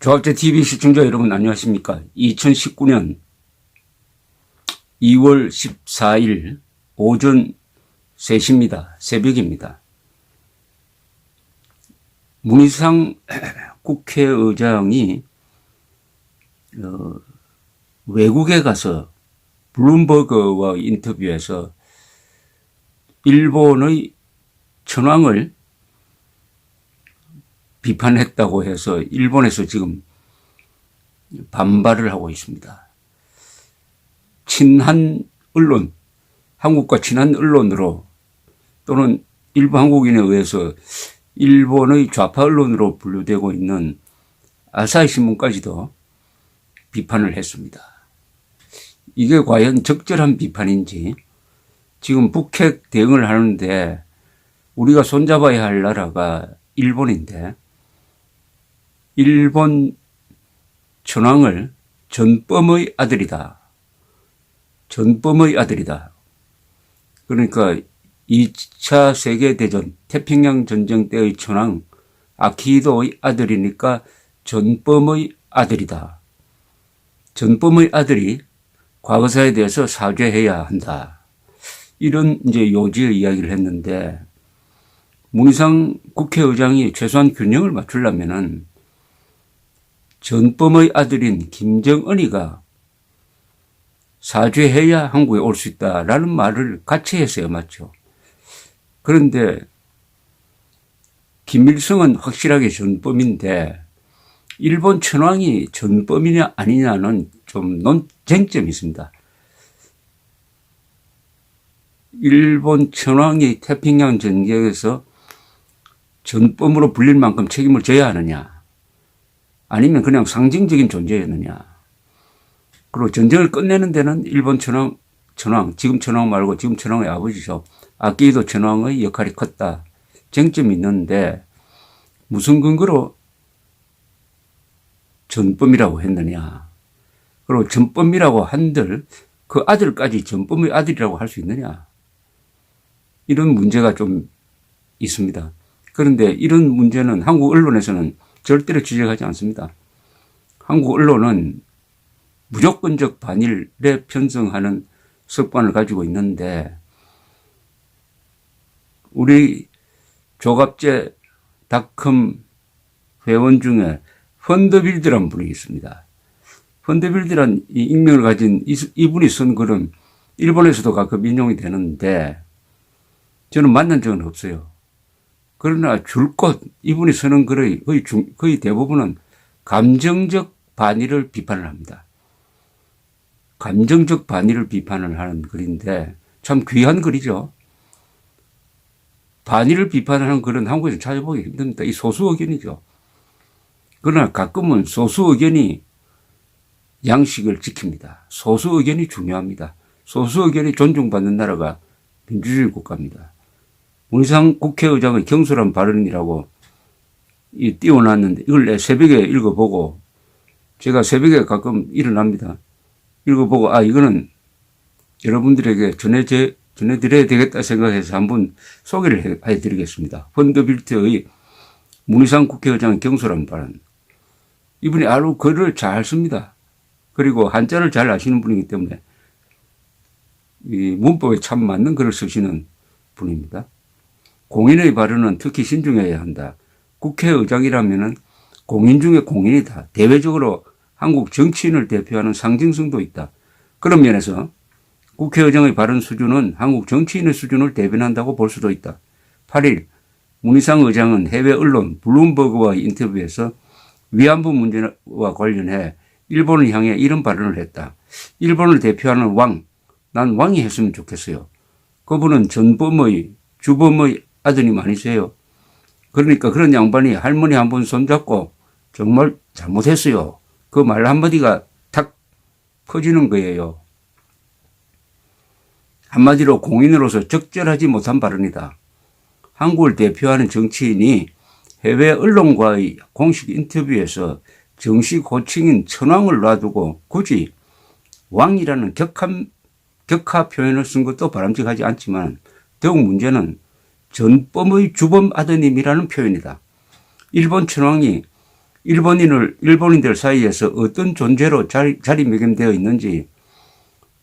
조합제 TV 시청자 여러분 안녕하십니까. 2019년 2월 14일 오전 3시입니다. 새벽입니다. 문희상 국회의장이 외국에 가서 블룸버그와 인터뷰에서 일본의 천황을 비판했다고 해서 일본에서 지금 반발을 하고 있습니다. 친한 언론, 한국과 친한 언론으로 또는 일부 한국인에 의해서 일본의 좌파 언론으로 분류되고 있는 아사히 신문까지도 비판을 했습니다. 이게 과연 적절한 비판인지, 지금 북핵 대응을 하는데 우리가 손잡아야 할 나라가 일본인데 일본 천황을 전범의 아들이다. 전범의 아들이다. 그러니까 2차 세계대전 태평양 전쟁 때의 천황 아키히도의 아들이니까 전범의 아들이다. 전범의 아들이 과거사에 대해서 사죄해야 한다. 이런 이제 요지의 이야기를 했는데, 문희상 국회의장이 최소한 균형을 맞추려면은 전범의 아들인 김정은이가 사죄해야 한국에 올 수 있다라는 말을 같이 했어야 맞죠. 그런데 김일성은 확실하게 전범인데 일본 천황이 전범이냐 아니냐는 좀 논쟁점이 있습니다. 일본 천황이 태평양 전쟁에서 전범으로 불릴 만큼 책임을 져야 하느냐, 아니면 그냥 상징적인 존재였느냐. 그리고 전쟁을 끝내는 데는 일본 천황, 지금 천황 말고 지금 천황의 아버지죠. 아키히도 천황의 역할이 컸다. 쟁점이 있는데 무슨 근거로 전범이라고 했느냐. 그리고 전범이라고 한들 그 아들까지 전범의 아들이라고 할 수 있느냐. 이런 문제가 좀 있습니다. 그런데 이런 문제는 한국 언론에서는 절대로 지적하지 않습니다. 한국 언론은 무조건적 반일에 편성하는 습관을 가지고 있는데, 우리 조갑제닷컴 회원 중에 펀더빌드라는 분이 있습니다. 펀더빌드란 이 익명을 가진 이분이 쓴 글은 일본에서도 가끔 인용이 되는데 저는 만난 적은 없어요. 그러나 줄곧 이분이 쓰는 글의 거의 대부분은 감정적 반일을 비판을 합니다. 감정적 반일을 비판을 하는 글인데 참 귀한 글이죠. 반일을 비판하는 글은 한국에서 찾아보기 힘듭니다. 이 소수 의견이죠. 그러나 가끔은 소수 의견이 양식을 지킵니다. 소수 의견이 중요합니다. 소수 의견이 존중받는 나라가 민주주의 국가입니다. 문희상 국회의장의 경솔한 발언이라고 띄워놨는데 이걸 내 새벽에 읽어보고, 제가 새벽에 가끔 일어납니다. 읽어보고 이거는 여러분들에게 전해드려야 되겠다 생각해서 한번 소개를 해드리겠습니다. 펀더빌트의 문희상 국회의장의 경솔한 발언. 이분이 아주 글을 잘 씁니다. 그리고 한자를 잘 아시는 분이기 때문에 이 문법에 참 맞는 글을 쓰시는 분입니다. 공인의 발언은 특히 신중해야 한다. 국회의장이라면은 공인 중에 공인이다. 대외적으로 한국 정치인을 대표하는 상징성도 있다. 그런 면에서 국회의장의 발언 수준은 한국 정치인의 수준을 대변한다고 볼 수도 있다. 8일 문희상 의장은 해외 언론 블룸버그와의 인터뷰에서 위안부 문제와 관련해 일본을 향해 이런 발언을 했다. 일본을 대표하는 왕, 난 왕이 했으면 좋겠어요. 그분은 전범의 주범의 아드님 아니세요? 그러니까 그런 양반이 할머니 한 번 손잡고 정말 잘못했어요. 그 말 한마디가 탁 퍼지는 거예요. 한마디로 공인으로서 적절하지 못한 발언이다. 한국을 대표하는 정치인이 해외 언론과의 공식 인터뷰에서 정식 호칭인 천황을 놔두고 굳이 왕이라는 격하 표현을 쓴 것도 바람직하지 않지만 더욱 문제는 전범의 주범 아드님이라는 표현이다. 일본 천황이 일본인들 사이에서 어떤 존재로 자리매김되어 있는지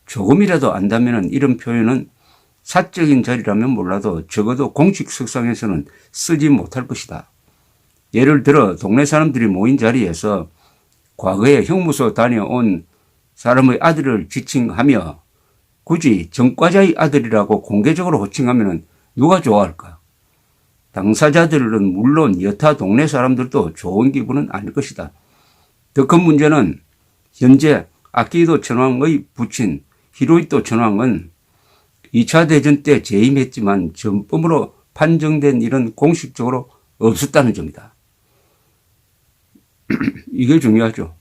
조금이라도 안다면 이런 표현은 사적인 자리라면 몰라도 적어도 공식 석상에서는 쓰지 못할 것이다. 예를 들어 동네 사람들이 모인 자리에서 과거에 형무소 다녀온 사람의 아들을 지칭하며 굳이 전과자의 아들이라고 공개적으로 호칭하면 누가 좋아할까? 당사자들은 물론 여타 동네 사람들도 좋은 기분은 아닐 것이다. 더 큰 문제는 현재 아키히도 천황의 부친 히로히토 천황은 2차 대전 때 재임했지만 전범으로 판정된 일은 공식적으로 없었다는 점이다. 이게 중요하죠.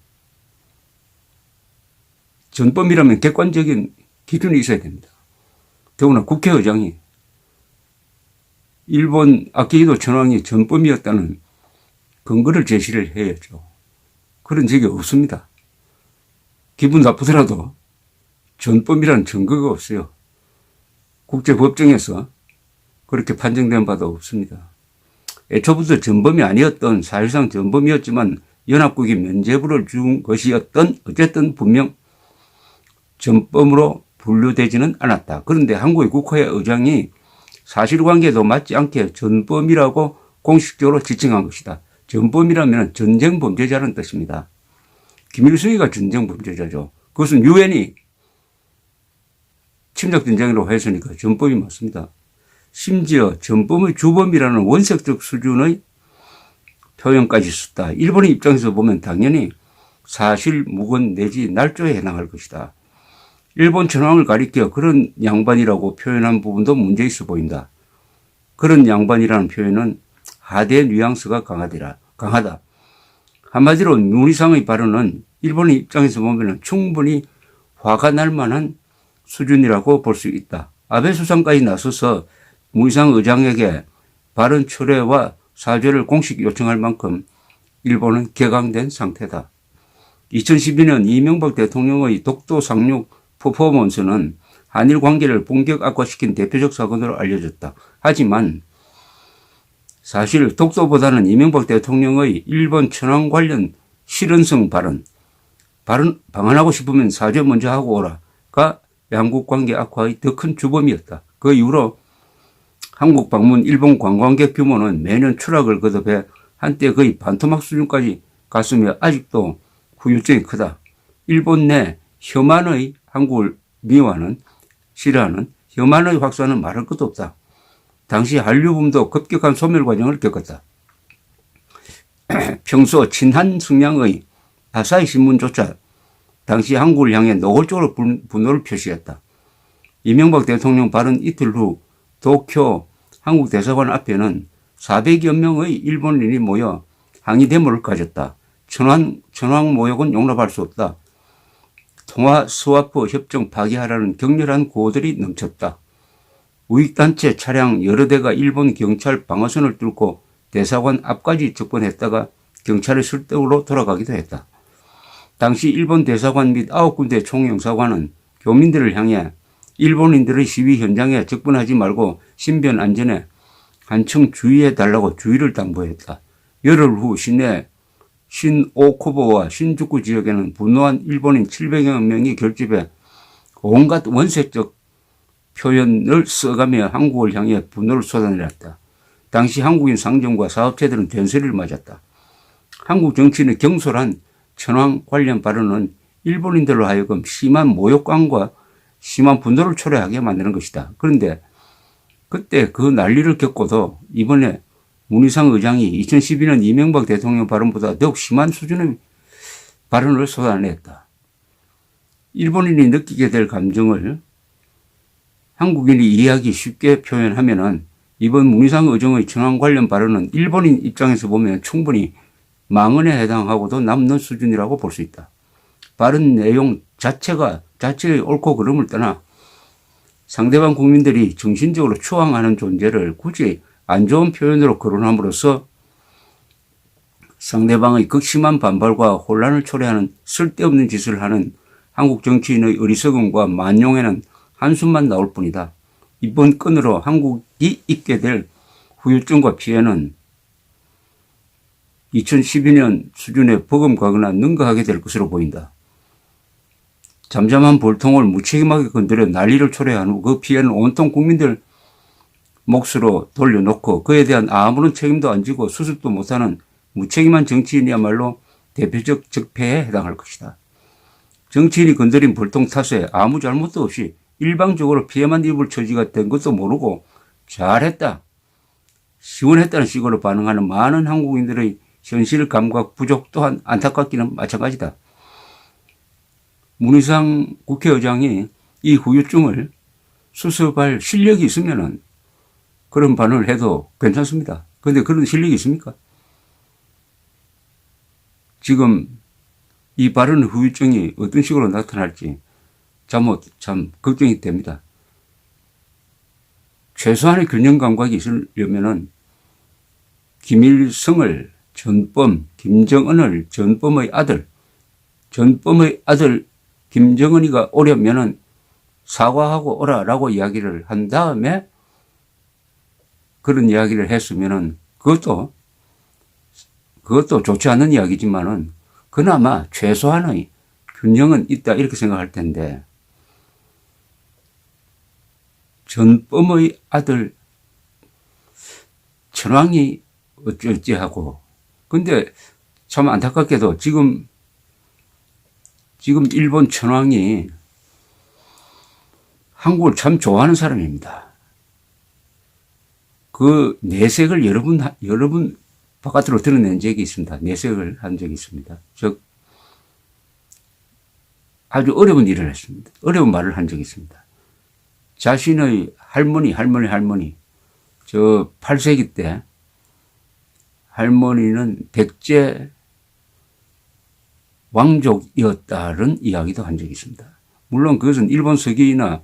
전범이라면 객관적인 기준이 있어야 됩니다. 더구나 국회의장이 일본 아키히도 천황이 전범이었다는 근거를 제시를 해야죠. 그런 적이 없습니다. 기분 나쁘더라도 전범이라는 증거가 없어요. 국제법정에서 그렇게 판정된 바도 없습니다. 애초부터 전범이 아니었던 사실상 전범이었지만 연합국이 면죄부를 준 것이었던 어쨌든 분명 전범으로 분류되지는 않았다. 그런데 한국의 국회의장이 사실관계도 맞지 않게 전범이라고 공식적으로 지칭한 것이다. 전범이라면 전쟁 범죄자라는 뜻입니다. 김일성이가 전쟁 범죄자죠. 그것은 유엔이 침략전쟁이라고 했으니까 전범이 맞습니다. 심지어 전범의 주범이라는 원색적 수준의 표현까지 썼다. 일본의 입장에서 보면 당연히 사실 무근 내지 날조에 해당할 것이다. 일본 천황을 가리켜 그런 양반이라고 표현한 부분도 문제있어 보인다. 그런 양반이라는 표현은 하대 뉘앙스가 강하다. 한마디로 문희상의 발언은 일본의 입장에서 보면 충분히 화가 날 만한 수준이라고 볼 수 있다. 아베 수상까지 나서서 문희상 의장에게 발언 철회와 사죄를 공식 요청할 만큼 일본은 격앙된 상태다. 2012년 이명박 대통령의 독도 상륙 퍼포먼스는 한일 관계를 본격 악화시킨 대표적 사건으로 알려졌다. 하지만 사실 독도보다는 이명박 대통령의 일본 천황 관련 실언성 발언 방한하고 싶으면 사죄 먼저 하고 오라가 양국 관계 악화의 더 큰 주범이었다. 그 이후로 한국 방문 일본 관광객 규모는 매년 추락을 거듭해 한때 거의 반토막 수준까지 갔으며 아직도 후유증이 크다. 일본 내 혐한의 한국을 미워하는 싫어하는 혐한의 확산은 말할 것도 없다. 당시 한류붐도 급격한 소멸 과정을 겪었다. 평소 친한 성향의 아사히 신문조차 당시 한국을 향해 노골적으로 분노를 표시했다. 이명박 대통령 발언 이틀 후 도쿄 한국 대사관 앞에는 400여 명의 일본인이 모여 항의 데모를 가졌다. 천황 모욕은 용납할 수 없다. 통화 스와프 협정 파기하라는 격렬한 구호들이 넘쳤다. 우익단체 차량 여러 대가 일본 경찰 방어선을 뚫고 대사관 앞까지 접근했다가 경찰의 설득으로 돌아가기도 했다. 당시 일본 대사관 및 9군데 총영사관은 교민들을 향해 일본인들의 시위 현장에 접근하지 말고 신변 안전에 한층 주의해달라고 주의를 당부했다. 열흘 후 시내 신오쿠보와 신주쿠 지역에는 분노한 일본인 700여 명이 결집해 온갖 원색적 표현을 써가며 한국을 향해 분노를 쏟아내렸다. 당시 한국인 상점과 사업체들은 된소리를 맞았다. 한국 정치인의 경솔한 천황 관련 발언은 일본인들로 하여금 심한 모욕감과 심한 분노를 초래하게 만드는 것이다. 그런데 그때 그 난리를 겪고도 이번에 문희상 의장이 2012년 이명박 대통령 발언보다 더욱 심한 수준의 발언을 쏟아냈다. 일본인이 느끼게 될 감정을 한국인이 이해하기 쉽게 표현하면은 이번 문희상 의장의 천황 관련 발언은 일본인 입장에서 보면 충분히 망언에 해당하고도 남는 수준이라고 볼 수 있다. 발언 내용 자체의 옳고 그름을 떠나 상대방 국민들이 정신적으로 추앙하는 존재를 굳이 안 좋은 표현으로 거론함으로써 상대방의 극심한 반발과 혼란을 초래하는 쓸데없는 짓을 하는 한국 정치인의 어리석음과 만용에는 한숨만 나올 뿐이다. 이번 건으로 한국이 입게 될 후유증과 피해는 2012년 수준에 버금가거나 능가하게 될 것으로 보인다. 잠잠한 볼통을 무책임하게 건드려 난리를 초래한 후 그 피해는 온통 국민들 몫으로 돌려놓고 그에 대한 아무런 책임도 안 지고 수습도 못하는 무책임한 정치인이야말로 대표적 적폐에 해당할 것이다. 정치인이 건드린 볼통 탓에 아무 잘못도 없이 일방적으로 피해만 입을 처지가 된 것도 모르고 잘했다, 시원했다는 식으로 반응하는 많은 한국인들의 현실 감각 부족 또한 안타깝기는 마찬가지다. 문희상 국회의장이 이 후유증을 수습할 실력이 있으면은 그런 반응을 해도 괜찮습니다. 그런데 그런 실력이 있습니까? 지금 이 발언 후유증이 어떤 식으로 나타날지 참 걱정이 됩니다. 최소한의 균형 감각이 있으려면은 김일성을 전범, 김정은을 전범의 아들 김정은이가 오려면은 사과하고 오라라고 이야기를 한 다음에 그런 이야기를 했으면은 그것도 좋지 않은 이야기지만은 그나마 최소한의 균형은 있다 이렇게 생각할 텐데 전범의 아들 천황이 어쩔지 하고 근데 참 안타깝게도 지금 일본 천황이 한국을 참 좋아하는 사람입니다. 그 내색을 여러 번 바깥으로 드러낸 적이 있습니다. 내색을 한 적이 있습니다. 즉 아주 어려운 일을 했습니다. 어려운 말을 한 적이 있습니다. 자신의 할머니 저 8세기 때 할머니는 백제 왕족이었다는 이야기도 한 적이 있습니다. 물론 그것은 일본 서기나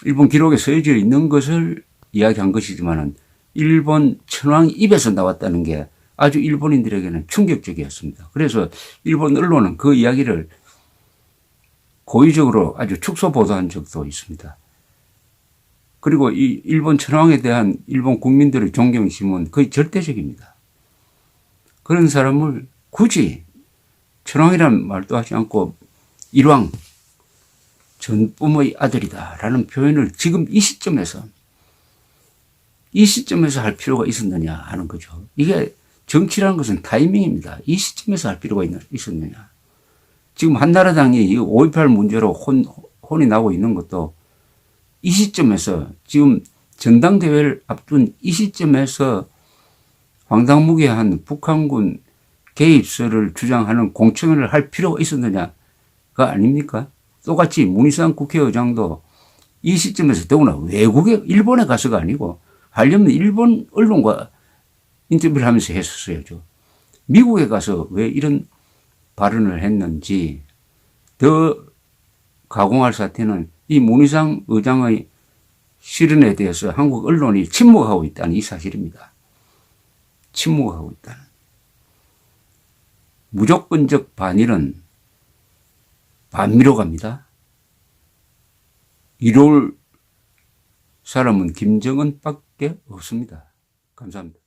일본 기록에 쓰여져 있는 것을 이야기한 것이지만 일본 천황 입에서 나왔다는 게 아주 일본인들에게는 충격적이었습니다. 그래서 일본 언론은 그 이야기를 고의적으로 아주 축소 보도한 적도 있습니다. 그리고 이 일본 천황에 대한 일본 국민들의 존경심은 거의 절대적입니다. 그런 사람을 굳이 천황이라는 말도 하지 않고 일왕 전범의 아들이다라는 표현을 지금 이 시점에서 할 필요가 있었느냐 하는 거죠. 이게 정치라는 것은 타이밍입니다. 이 시점에서 할 필요가 있었느냐. 지금 한나라당이 5.18 문제로 혼이 나고 있는 것도 이 시점에서 지금 전당대회를 앞둔 이 시점에서 황당무계한 북한군 개입설을 주장하는 공청회를 할 필요가 있었느냐가 아닙니까? 똑같이 문희상 국회의장도 이 시점에서 더구나 일본에 가서가 아니고 하려면 일본 언론과 인터뷰를 하면서 했었어야죠. 미국에 가서 왜 이런 발언을 했는지 더 가공할 사태는 이 문희상 의장의 실언에 대해서 한국 언론이 침묵하고 있다는 이 사실입니다. 침묵하고 있다는. 무조건적 반일은 반미로 갑니다. 이룰 사람은 김정은밖에 없습니다. 감사합니다.